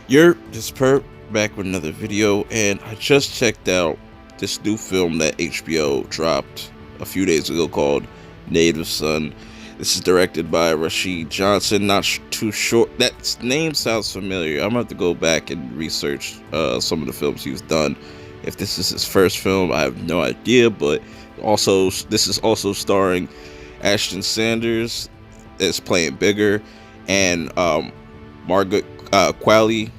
You're this perp back with another video, and I just checked out this new film that HBO dropped a few days ago called Native Son. This is directed by Rashid Johnson. Not too sure. That name sounds familiar. I'm gonna have to go back and research some of the films he's done. If this is his first film, I have no idea. But also, this is also starring Ashton Sanders, is playing Bigger, and Margaret Qualley.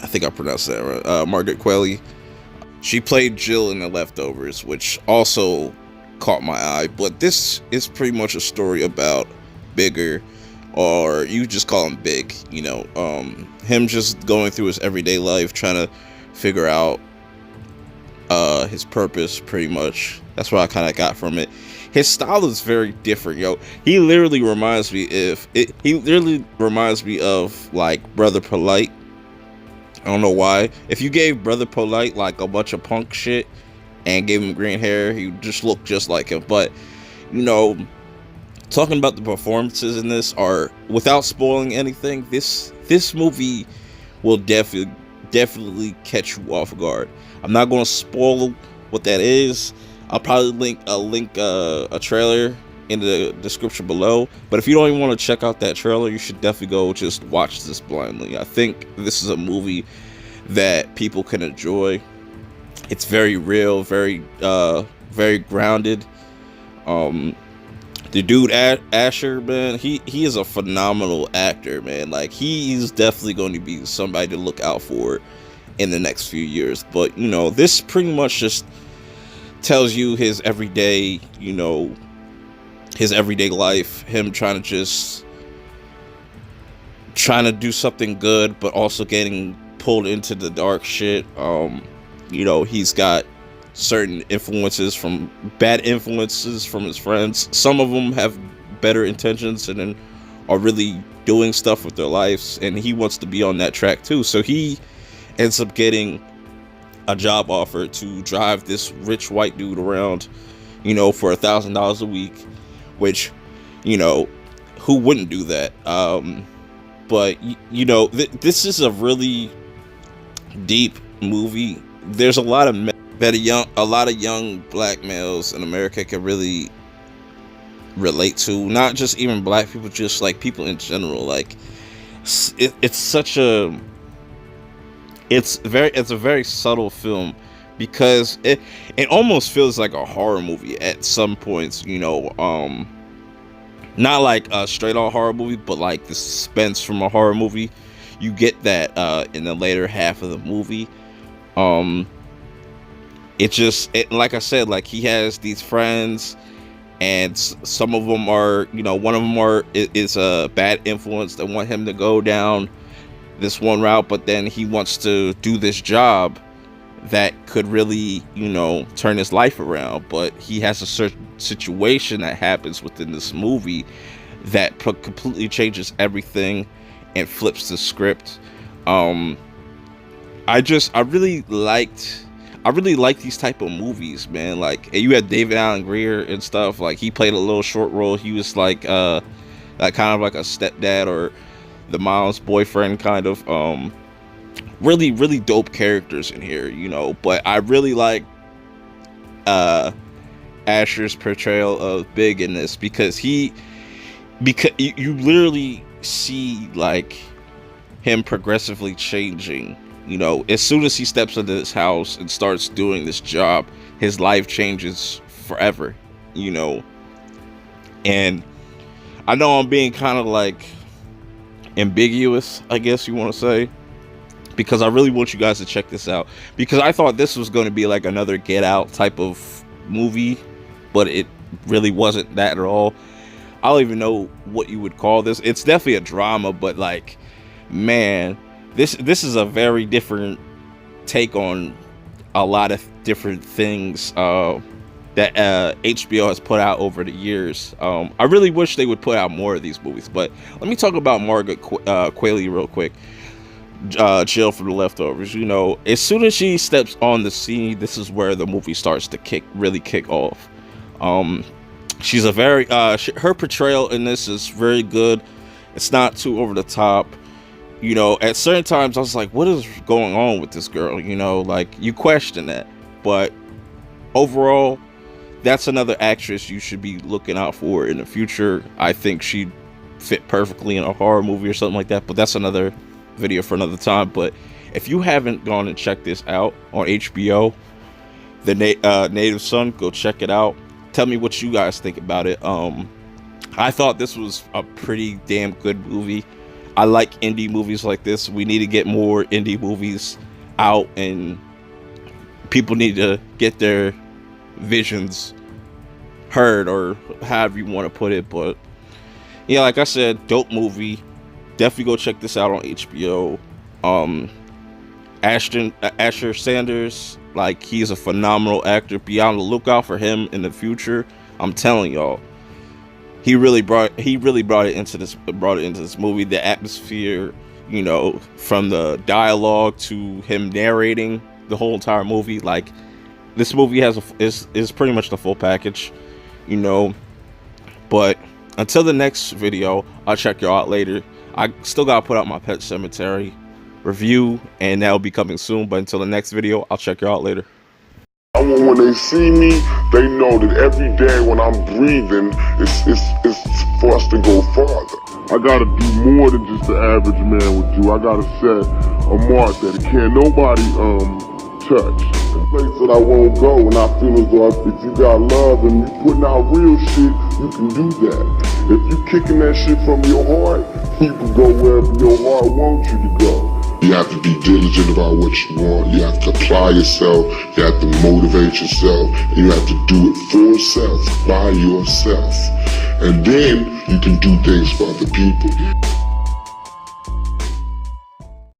I think I pronounced that right. Margaret Qualley. She played Jill in The Leftovers, which also caught my eye. But this is pretty much a story about Bigger, or you just call him Big. Him just going through his everyday life, trying to figure out his purpose. Pretty much, that's what I kind of got from it. His style is very different, yo. He literally reminds me of like Brother Polite. I don't know why. If you gave Brother Polite like a bunch of punk shit and gave him green hair, he would just look just like him. But talking about the performances in this, are without spoiling anything, this movie will definitely catch you off guard. I'm not going to spoil what that is. I'll probably link a trailer in the description below. But if you don't even want to check out that trailer, you should definitely go just watch this blindly. I think this is a movie that people can enjoy. It's very real, very grounded. The dude Asher, man, he is a phenomenal actor, man. Like, he's definitely going to be somebody to look out for in the next few years. But this pretty much just tells you his everyday life, him trying to do something good, but also getting pulled into the dark shit. He's got certain bad influences from his friends. Some of them have better intentions and then are really doing stuff with their lives, and he wants to be on that track too. So he ends up getting a job offer to drive this rich white dude around, for $1,000 a week, which, who wouldn't do that? But this is a really deep movie. There's a lot of young black males in America can really relate to, not just even black people, just like people in general. Like, it's a very subtle film, because it almost feels like a horror movie at some points. Not like a straight on horror movie, but like the suspense from a horror movie. You get that in the later half of the movie. Like I said, like, he has these friends, and some of them are, one of them is a bad influence that want him to go down this one route, but then he wants to do this job that could really, turn his life around. But he has a certain situation that happens within this movie that completely changes everything and flips the script. I really liked these type of movies, man. Like, you had David Alan Grier and stuff. Like, he played a little short role. He was like kind of like a stepdad or the mom's boyfriend, kind of. Really, really dope characters in here, But I really like Asher's portrayal of Big in this, because you literally see like him progressively changing. As soon as he steps into this house and starts doing this job, his life changes forever. And I know I'm being kind of like ambiguous, I guess you want to say, because I really want you guys to check this out, because I thought this was going to be like another Get Out type of movie, but it really wasn't that at all. I don't even know what you would call this. It's definitely a drama, but like, man, this is a very different take on a lot of different things that HBO has put out over the years. I really wish they would put out more of these movies. But let me talk about Margaret Qualley real quick. Jill from The Leftovers. As soon as she steps on the scene, this is where the movie starts to really kick off. She's a her portrayal in this is very good. It's not too over the top. You know, at certain times I was like, what is going on with this girl? You know, like, you question that. But overall, that's another actress you should be looking out for in the future. I think she'd fit perfectly in a horror movie or something like that, but that's another video for another time. But if you haven't gone and checked this out on HBO, the Native Son, go check it out. Tell me what you guys think about it. I thought this was a pretty damn good movie. I like indie movies like this. We need to get more indie movies out, and people need to get their visions heard, or however you want to put it. But yeah, like I said, dope movie. Definitely go check this out on HBO. Asher Sanders, like, he's a phenomenal actor. Be on the lookout for him in the future. I'm telling y'all, he really brought it into this movie. The atmosphere, you know, from the dialogue to him narrating the whole entire movie. Like, this movie is pretty much the full package, you know. But until the next video, I'll check y'all out later. I still gotta put out my Pet Sematary review, and that'll be coming soon. But until the next video, I'll check y'all out later. I want, when they see me, they know that every day when I'm breathing, it's for us to go farther. I gotta do more than just the average man would do. I gotta set a mark that can't nobody touch. A place that I won't go, and I feel as though if you got love and you putting out real shit, you can do that. If you kicking that shit from your heart, you can go wherever your heart wants you to go. You have to be diligent about what you want. You have to apply yourself. You have to motivate yourself. And you have to do it for yourself, by yourself. And then you can do things for other people.